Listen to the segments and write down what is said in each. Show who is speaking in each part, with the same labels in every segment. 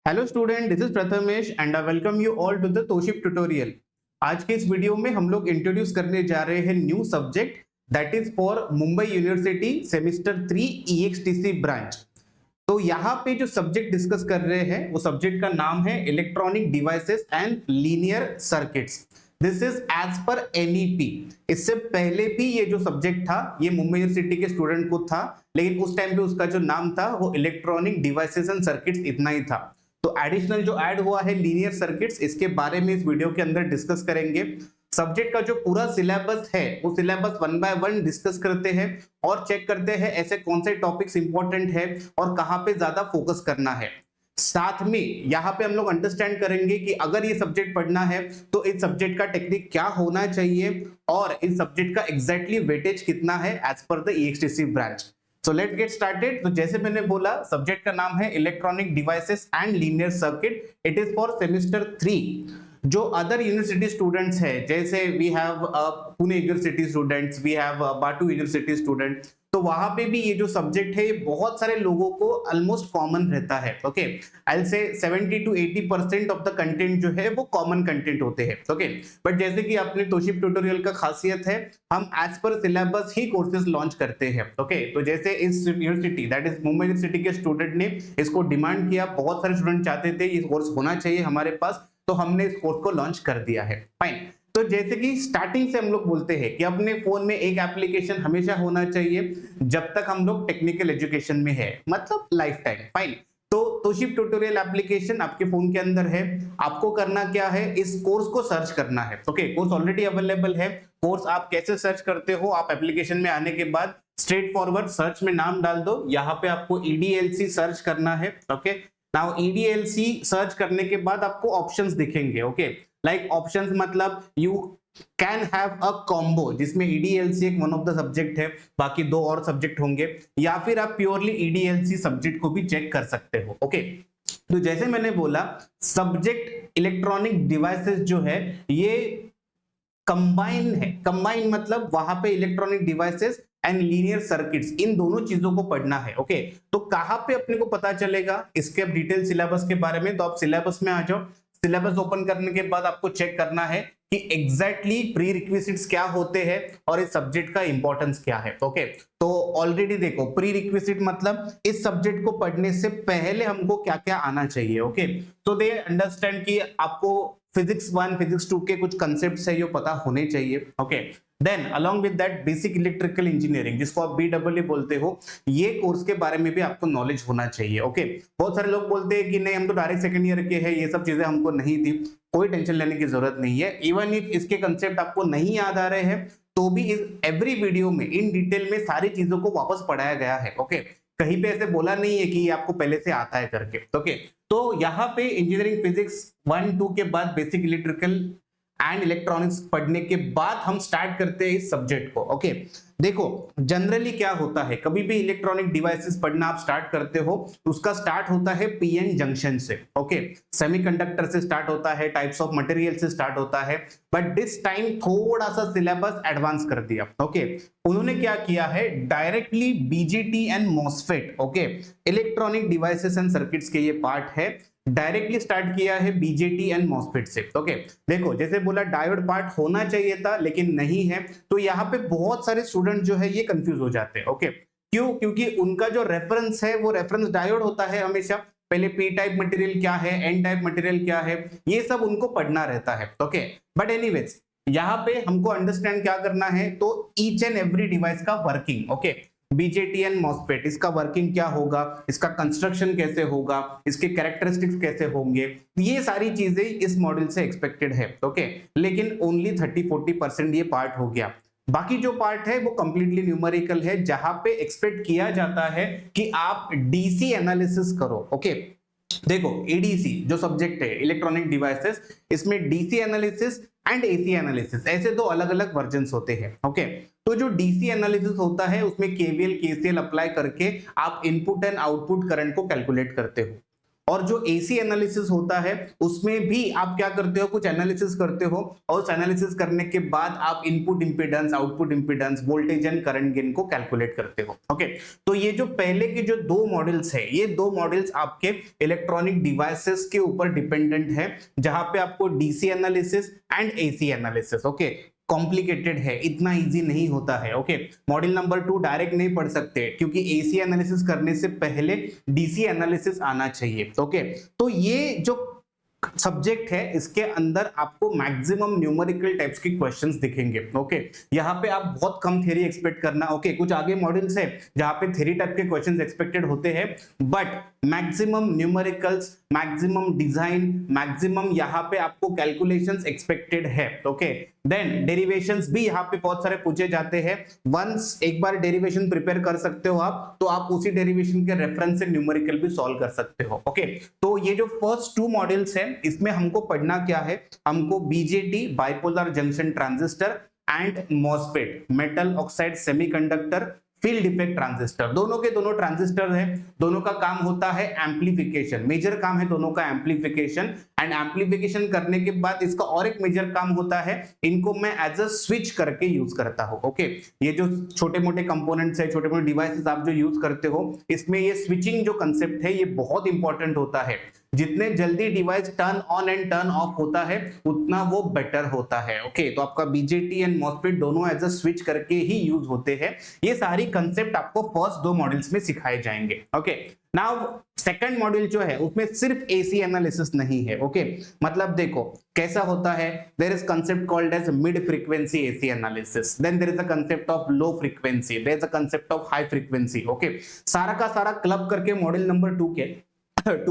Speaker 1: Hello student, this is Prathamesh and I welcome you all to the Toshib tutorial. आज के इस video में हम लोग इंट्रोड्यूस करने जा रहे हैं new subject that is for Mumbai university semester 3 EXTC branch. तो यहाँ पे जो सब्जेक्ट डिस्कस कर रहे हैं वो सब्जेक्ट का नाम है electronic devices and linear circuits. This is as per NEP. इससे पहले भी ये जो सब्जेक्ट था ये मुंबई यूनिवर्सिटी के स्टूडेंट को था, लेकिन उस टाइम पे उसका जो नाम था वो इलेक्ट्रॉनिक डिवाइसेस एंड सर्किट्स इतना ही था। तो एडिशनल जो ऐड हुआ है लीनियर सर्किट्स, इसके बारे में इस वीडियो के अंदर डिस्कस करेंगे। सब्जेक्ट का जो पूरा सिलेबस है वो सिलेबस 1 बाय 1 डिस्कस करते हैं और चेक करते हैं ऐसे कौन से टॉपिक्स इंपॉर्टेंट है और कहां पे ज्यादा फोकस करना है। साथ में यहाँ पे हम लोग अंडरस्टैंड करेंगे कि अगर ये सब्जेक्ट पढ़ना है तो इस सब्जेक्ट का टेक्निक क्या होना चाहिए और इस सब्जेक्ट का एग्जैक्टली वेटेज कितना है as per the EXTC branch. So let's get started. तो जैसे मैंने बोला, सब्जेक्ट का नाम है electronic devices and linear circuit. It is for semester 3। जो अदर यूनिवर्सिटी स्टूडेंट्स है, जैसे we have Pune university students, we have Batu university student, तो वहां पे भी ये जो सब्जेक्ट है बहुत सारे लोगों को ऑलमोस्ट कॉमन रहता है। Okay, I will say 70 to 80% of the content जो है वो कॉमन कंटेंट होते हैं। ओके, बट जैसे कि अपने तोशिप ट्यूटोरियल का खासियत है, हम एज पर सिलेबस ही कोर्सेज लॉन्च करते हैं। ओके, तो जैसे इस university that is Mumbai university के स्टूडेंट ने इसको डिमांड किया, बहुत सारे स्टूडेंट चाहते थे ये कोर्स होना चाहिए हमारे पास, तो हमने इस कोर्स को लॉन्च कर दिया है। फाइन। तो जैसे कि स्टार्टिंग से हम लोग बोलते हैं कि अपने फोन में एक एप्लीकेशन हमेशा होना चाहिए जब तक हम लोग टेक्निकल एजुकेशन में है, मतलब लाइफ टाइम। फाइन। तो तोशिप ट्यूटोरियल एप्लीकेशन आपके फोन के अंदर है। आपको करना क्या है, इस कोर्स को सर्च करना है। ओके, कोर्स ऑलरेडी अवेलेबल है। कोर्स आप कैसे सर्च करते हो, आप एप्लीकेशन में आने के बाद स्ट्रेट फॉरवर्ड सर्च में नाम डाल दो। यहाँ पे आपको ईडीएलसी सर्च करना है। ओके, नाउ ईडीएलसी सर्च करने के बाद आपको ऑप्शंस दिखेंगे। ओके, लाइक ऑप्शंस मतलब you can have a combo जिसमें ईडीएलसी एक वन ऑफ द सब्जेक्ट है, बाकी दो और सब्जेक्ट होंगे, या फिर आप प्योरली ईडीएलसी सब्जेक्ट को भी चेक कर सकते हो। ओके, तो जैसे मैंने बोला, सब्जेक्ट इलेक्ट्रॉनिक डिवाइसेस जो है ये कंबाइन है। कंबाइन मतलब वहां पे electronic devices and linear circuits, इन दोनों चीजों को पढ़ना है। ओके, तो कहां पे अपने को पता चलेगा इसके डिटेल सिलेबस के बारे में, तो आप सिलेबस में आ जाओ। सिलेबस ओपन करने के बाद आपको चेक करना है कि एग्जैक्टली प्री रिक्विजिट्स क्या होते हैं और इस सब्जेक्ट का इंपॉर्टेंस क्या है। ओके, तो ऑलरेडी देखो, प्री रिक्विजिट मतलब इस सब्जेक्ट को पढ़ने से पहले हमको क्या क्या आना चाहिए। ओके, तो दे अंडरस्टैंड कि आपको फिजिक्स 1 फिजिक्स 2 के कुछ कंसेप्ट्स है, ये पता होने चाहिए। Okay, then along with that basic electrical engineering, जिसको आप बीडब्ल्यूई बोलते हो, ये कोर्स के बारे में भी आपको नॉलेज होना चाहिए। ओके, बहुत सारे लोग बोलते हैं कि नहीं हम तो डायरेक्ट सेकंड ईयर के हैं, ये सब चीजें हमको नहीं थी। कोई टेंशन लेने की जरूरत नहीं है। इवन इफ इसके कंसेप्ट आपको नहीं याद आ रहे हैं तो भी इस एवरी वीडियो में इन डिटेल में सारी चीजों को वापस पढ़ाया गया है। ओके, कहीं पे ऐसे बोला नहीं है कि ये आपको पहले से आता है करके। ओके, तो यहाँ पे इंजीनियरिंग फिजिक्स 1 2 के बाद बेसिक इलेक्ट्रिकल एंड इलेक्ट्रॉनिक्स पढ़ने के बाद हम स्टार्ट करते हैं इस सब्जेक्ट को। ओके, देखो जनरली क्या होता है, कभी भी इलेक्ट्रॉनिक डिवाइसेस पढ़ना आप स्टार्ट करते हो तो उसका स्टार्ट होता है पीएन जंक्शन से। ओके, सेमीकंडक्टर से स्टार्ट होता है, टाइप्स ऑफ मटेरियल से स्टार्ट होता है, बट दिस टाइम थोड़ा सा सिलेबस एडवांस कर दिया। ओके, उन्होंने क्या किया है, directly BGT and MOSFET, okay, electronic devices and circuits के ये पार्ट है, डायरेक्टली स्टार्ट किया है बीजेटी एंड मॉसफेट से। ओके, देखो जैसे बोला डायोड पार्ट होना चाहिए था लेकिन नहीं है, तो यहाँ पे बहुत सारे स्टूडेंट जो है ये कंफ्यूज हो जाते हैं। ओके, क्यों? क्योंकि उनका जो रेफरेंस है वो रेफरेंस डायोड होता है हमेशा। पहले पी टाइप मटेरियल क्या है, एन टाइप मटेरियल क्या है, ये सब उनको पढ़ना रहता है। ओके, बट एनीवेज यहाँ पे हमको अंडरस्टैंड क्या करना है, तो ईच एंड एवरी डिवाइस का working. Okay, BJT and MOSFET, इसका वर्किंग क्या होगा, इसका कंस्ट्रक्शन कैसे होगा, इसके कैरेक्टरिस्टिक्स कैसे होंगे, ये सारी चीजें इस मॉड्यूल से एक्सपेक्टेड है। ओके, लेकिन ओनली 30-40% ये पार्ट हो गया। बाकी जो पार्ट है वो कंप्लीटली न्यूमेरिकल है, जहां पे एक्सपेक्ट किया जाता है कि आप डीसी एनालिसिस करो। ओके, देखो एडीसी जो सब्जेक्ट है इलेक्ट्रॉनिक डिवाइसेस, इसमें DC analysis and AC analysis, ऐसे दो अलग अलग वर्जन्स होते हैं। ओके, तो जो डीसी एनालिसिस होता है उसमें केवीएल केसीएल अप्लाई करके आप इनपुट एंड आउटपुट करंट को कैलकुलेट करते हो। और जो एसी एनालिसिस होता है उसमें भी आप क्या करते हो, कुछ एनालिसिस करते हो और उस एनालिसिस करने के बाद आप input impedance, output impedance, voltage and current gain को कैलकुलेट करते हो। ओके, तो ये जो पहले के जो दो मॉडल्स है, ये दो मॉडल्स आपके इलेक्ट्रॉनिक डिवाइसेस के ऊपर डिपेंडेंट है, जहां पे आपको DC analysis and AC analysis, okay, complicated है, इतना इजी नहीं होता है। ओके, मॉड्यूल नंबर 2 डायरेक्ट नहीं पढ़ सकते क्योंकि एसी एनालिसिस करने से पहले डीसी एनालिसिस आना चाहिए। ओके, तो ये जो सब्जेक्ट है इसके अंदर आपको मैक्सिमम न्यूमेरिकल टाइप्स के क्वेश्चंस दिखेंगे। ओके, यहाँ पे आप बहुत कम थ्योरी एक्सपेक्ट करना। ओके, कुछ आगे मॉड्यूल्स है जहां पे थ्योरी टाइप के क्वेश्चंस एक्सपेक्टेड होते हैं, but maximum numericals, maximum design, maximum यहाँ पे आपको कैलकुलेशंस एक्सपेक्टेड है। ओके, देन डेरिवेशंस भी यहाँ पे बहुत सारे पूछे जाते हैं। वंस एक बार डेरिवेशन प्रिपेयर कर सकते हो आप, तो आप उसी डेरिवेशन के रेफरेंस से न्यूमेरिकल भी सॉल्व कर सकते हो। ओके, तो ये जो फर्स्ट 2 मॉड्यूल्स है इसमें हमको पढ़ना क्या है, हमको BJT bipolar junction transistor and MOSFET metal oxide semiconductor field effect transistor, दोनों के दोनों ट्रांजिस्टर है, दोनों का काम होता है एम्प्लीफिकेशन, मेजर काम है दोनों का एम्प्लीफिकेशन। एंड एम्प्लीफिकेशन करने के बाद इसका और एक मेजर काम होता है, इनको मैं एज अ स्विच करके यूज करता हूं। ओके, ये जो छोटे मोटे कंपोनेंट्स है, छोटे मोटे डिवाइसेस आप जो यूज करते हो, इसमें ये स्विचिंग जो कंसेप्ट है ये बहुत इंपॉर्टेंट होता है। जितने जल्दी device turn on and turn off होता है उतना वो बेटर होता है। ओके, तो आपका बीजेटी एंड मॉसफेट दोनों एज अ स्विच करके ही यूज होते हैं। ये सारी कंसेप्ट आपको फर्स्ट 2 मॉड्यूल्स में सिखाए जाएंगे। ओके, नाउ सेकंड मॉड्यूल जो है उसमें सिर्फ एसी एनालिसिस नहीं है। ओके, मतलब देखो कैसा होता है, there is concept called as mid frequency AC analysis, then there is a concept of low frequency, there is a concept of high frequency. Okay, सारा का सारा क्लब करके मॉड्यूल नंबर 2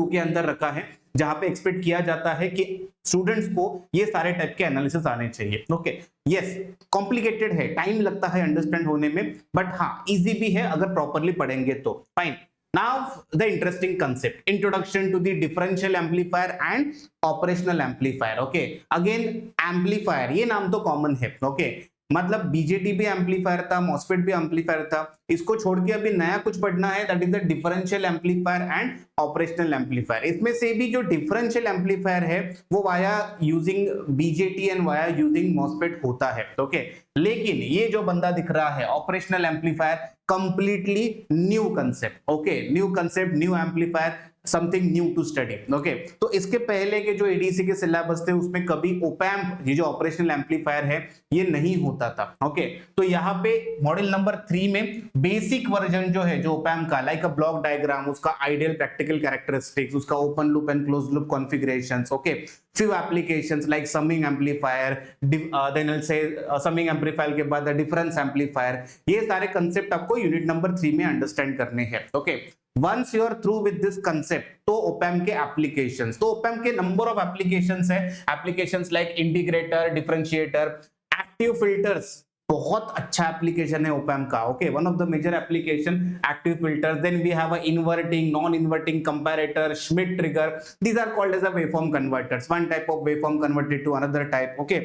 Speaker 1: के अंदर रखा है, जहां पे एक्सपेक्ट किया जाता है कि स्टूडेंट्स को ये सारे टाइप के एनालिसिस आने चाहिए। ओके, यस, कॉम्प्लिकेटेड है, टाइम लगता है अंडरस्टैंड होने में, बट हाँ इजी भी है अगर प्रॉपरली पढ़ेंगे तो। Fine, now the interesting concept, introduction to the differential amplifier and operational amplifier. okay, again amplifier, ये नाम तो कॉमन है। ओके, मतलब बीजेटी भी एम्पलीफायर था, मॉसफेट भी एम्पलीफायर था, इसको छोड़ के अभी नया कुछ पढ़ना है, that is the differential amplifier and operational amplifier. इसमें से भी जो डिफरेंशियल एम्पलीफायर है वो via using BJT and via using MOSFET होता है। ओके, लेकिन ये जो बंदा दिख रहा है operational amplifier, completely new concept. Okay, new concept, new amplifier, something new to study. Okay, तो इसके पहले के जो एडीसी के सिलेबस थे उसमें कभी ओपैम्प, ये जो ऑपरेशनल एम्पलीफायर है ये नहीं होता था। ओके, तो यहाँ पे मॉड्यूल नंबर 3 में बेसिक वर्जन जो है जो ओपैम्प का, लाइक अ ब्लॉक डायग्राम, उसका आइडियल प्रैक्टिकल कैरेक्टरिस्टिक्स, उसका open loop and close loop configurations, okay, few applications like summing amplifier, then I'll say summing amplifier के बाद डिफरेंस एम्पलीफायर, ये सारे कंसेप्ट आपको यूनिट नंबर 3 में अंडरस्टैंड करने हैं। Okay, once you are through with this concept, तो opamp के एप्लीकेशंस, तो ओपैम्प के नंबर ऑफ एप्लीकेशंस है, applications like integrator, differentiator, active filters, बहुत अच्छा एप्लीकेशन है ओपैम्प का। Okay, one of the major application active filters, then we have a inverting, non inverting comparator, Schmitt trigger, these are called as a waveform converters, one type of waveform converted to another type. okay,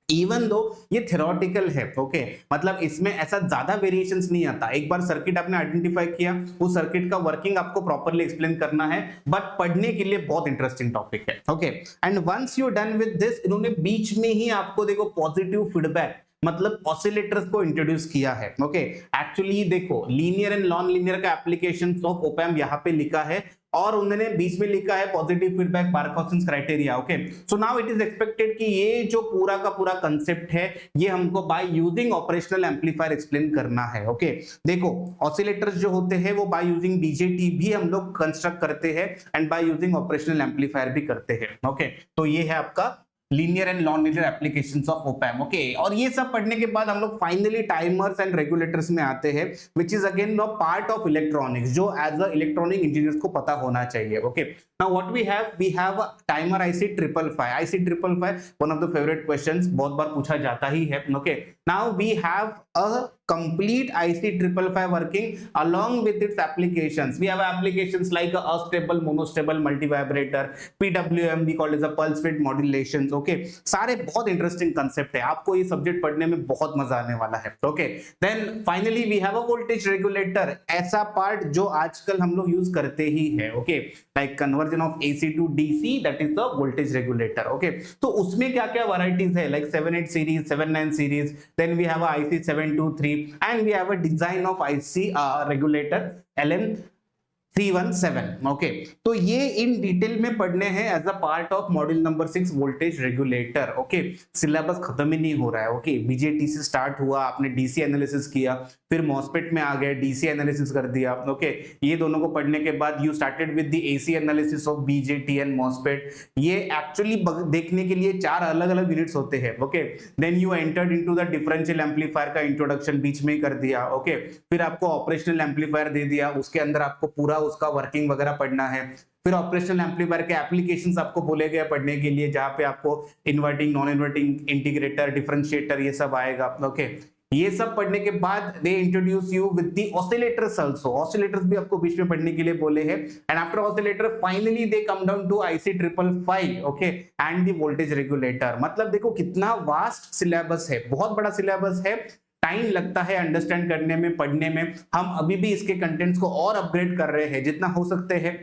Speaker 1: even though ये theoretical है। Okay, मतलब इसमें ऐसा ज्यादा variations नहीं आता, एक बार circuit आपने आइडेंटिफाई किया, उस सर्किट का वर्किंग आपको प्रॉपर्ली एक्सप्लेन करना है, बट पढ़ने के लिए बहुत इंटरेस्टिंग टॉपिक है। Okay, and once you done with this, इन्होंने बीच में ही आपको देखो पॉजिटिव फीडबैक, मतलब ऑसिलेटर्स को इंट्रोड्यूस किया है। ओके, एक्चुअली देखो लीनियर एंड नॉन लीनियर का एप्लीकेशंस ऑफ ओपैम्प यहाँ पे लिखा है, और उन्होंने बीच में लिखा है positive feedback Barkhausen criteria. Okay, so now it is expected कि ये जो पूरा का पूरा कंसेप्ट है ये हमको by using operational amplifier explain करना है। ओके, देखो ऑसिलेटर्स जो होते हैं वो बाय यूजिंग बीजेटी भी हम लोग कंस्ट्रक्ट करते हैं and by using operational amplifier भी करते हैं। ओके, तो ये है आपका linear and non linear applications of op-amp. Okay, और ये सब पढ़ने के बाद हम लोग फाइनली टाइमर्स एंड रेगुलेटर्स में आते हैं, which is again no part of electronics, जो एज अ इलेक्ट्रॉनिक इंजीनियर्स को पता होना चाहिए। Okay, now what we have a timer IC 555, one of the favourite questions, बहुत बार पूछा जाता ही है। Okay, now we have a complete IC555 working along with its applications. We have applications like a stable, monostable, multivibrator, PWM we call it a pulse width modulations. Okay, सारे बहुत interesting concept है, आपको ये subject पढ़ने में बहुत मजा आने वाला है. Okay, then finally we have a voltage regulator, ऐसा पार्ट जो आजकल हम लोग यूज करते ही है. Okay, like conversion of AC to DC, that is the voltage regulator. Okay, तो उसमें क्या क्या वैरायटीज है, like 78 series, 79 series, then we have a IC723 and we have a design of IC regulator LM317. Okay, तो ये in detail में पढ़ने हैं as a part of module number 6 voltage regulator. Okay, syllabus खत्म ही नहीं हो रहा है. ओके, BJT से स्टार्ट हुआ, आपने DC एनालिसिस किया, फिर मॉस्फेट में आ गए, DC एनालिसिस कर दिया. ओके, ये दोनों को पढ़ने के बाद you started with the AC analysis of BJT and MOSFET. ये एक्चुअली देखने के लिए 4 अलग अलग यूनिट्स होते हैं. Okay, then you entered into the differential amplifier का इंट्रोडक्शन बीच में ही कर दिया. ओके, फिर आपको ऑपरेशनल एम्पलीफायर दे दिया, उसके अंदर आपको पूरा उसका वर्किंग वगैरह पढ़ना है. फिर ऑपरेशनल एम्पलीफायर के एप्लीकेशंस आपको बोले गए पढ़ने के लिए, जहां पे आपको inverting, non inverting, integrator, differentiator ये सब आएगा. ओके, ये सब पढ़ने के बाद they introduce you with the oscillators also. Oscillators भी आपको बीच में पढ़ने के लिए बोले हैं. And after oscillator finally they come down to IC555. Okay, and the voltage regulator. मतलब देखो कितना वास्ट सिलेबस है, बहुत बड़ा सिलेबस है. टाइम लगता है अंडरस्टैंड करने में, पढ़ने में. हम अभी भी इसके कंटेंट्स को और अपग्रेड कर रहे हैं, जितना हो सकते हैं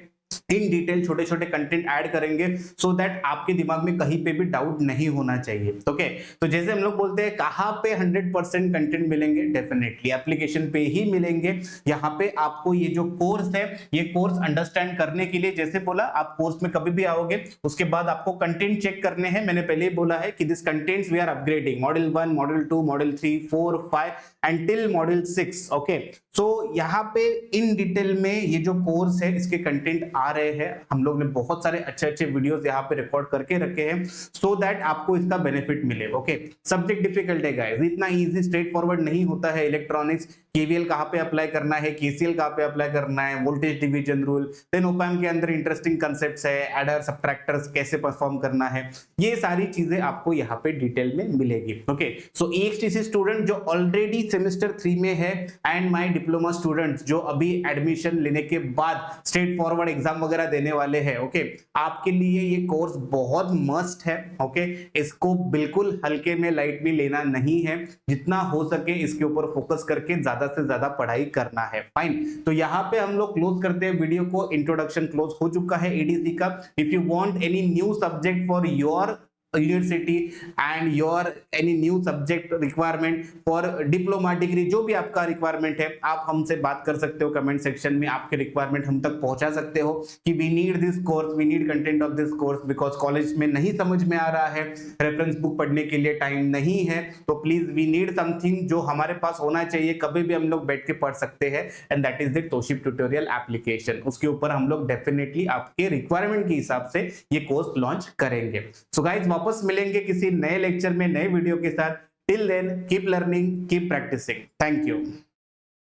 Speaker 1: इन डिटेल छोटे छोटे कंटेंट ऐड करेंगे, सो दैट आपके दिमाग में कहीं पे भी डाउट नहीं होना चाहिए. ओके, तो जैसे हम लोग बोलते हैं कहां पे 100% कंटेंट मिलेंगे, डेफिनेटली एप्लीकेशन पे ही मिलेंगे. यहाँ पे आपको ये जो कोर्स है, ये कोर्स अंडरस्टैंड करने के लिए, जैसे बोला, आप कोर्स में कभी भी आओगे, उसके बाद आपको कंटेंट चेक करने हैं. मैंने पहले ही बोला है कि this contents we are upgrading, module 1, module 2, module 3, 4, 5 and till module 6. Okay, so यहाँ पे इन डिटेल में ये जो कोर्स है, इसके कंटेंट आ रहे हैं. हम लोग ने बहुत सारे अच्छे अच्छे वीडियोस यहाँ पे रिकॉर्ड करके रखे हैं, सो दैट आपको इसका बेनिफिट मिले. ओके, सब्जेक्ट डिफिकल्ट है गाइस, इतना इजी स्ट्रेट फॉरवर्ड नहीं होता है. इलेक्ट्रॉनिक्स, KVL कहाँ पे अप्लाई करना है, KCL कहाँ पे अप्लाई करना है, voltage division rule, then opamp के अंदर इंटरेस्टिंग कांसेप्ट्स है, एडर, सबट्रैक्टर्स कैसे परफॉर्म करना है, ये सारी चीजें आपको यहाँ पे डिटेल में मिलेगी. ओके, सो EXTC स्टूडेंट जो ऑलरेडी सेमेस्टर 3 में है एंड माय डिप्लोमा स्टूडेंट्स जो अभी एडमिशन लेने के बाद स्ट्रेट फॉरवर्ड एग्जाम वगैरह देने वाले हैं, ओके, आपके लिए ये कोर्स बहुत मस्ट है. ओके, इसको बिल्कुल हल्के में, लाइट में लेना नहीं है. जितना हो सके इसके ऊपर फोकस करके ज्यादा से ज्यादा पढ़ाई करना है. फाइन, तो यहाँ पे हम लोग क्लोज करते हैं वीडियो को. इंट्रोडक्शन क्लोज हो चुका है ADC का. If you want any new subject for your university and your any new subject requirement for diploma degree, जो भी आपका रिक्वायरमेंट है, आप हमसे बात कर सकते हो कमेंट सेक्शन में. आपके रिक्वायरमेंट हम तक पहुंचा सकते हो कि we need this course, we need content of this course, because college में नहीं समझ में आ रहा है, रेफरेंस बुक पढ़ने के लिए टाइम नहीं है. तो प्लीज वी नीड समथिंग जो हमारे पास होना चाहिए, कभी भी हम लोग बैठ के पढ़ सकते हैं, and that is the Toshib tutorial application. उसके ऊपर हम लोग डेफिनेटली आपके रिक्वायरमेंट के हिसाब से ये कोर्स लॉन्च करेंगे. सो गाइस, वापस मिलेंगे किसी नए लेक्चर में, नए वीडियो के साथ. Till then keep learning, keep practising. Thank you.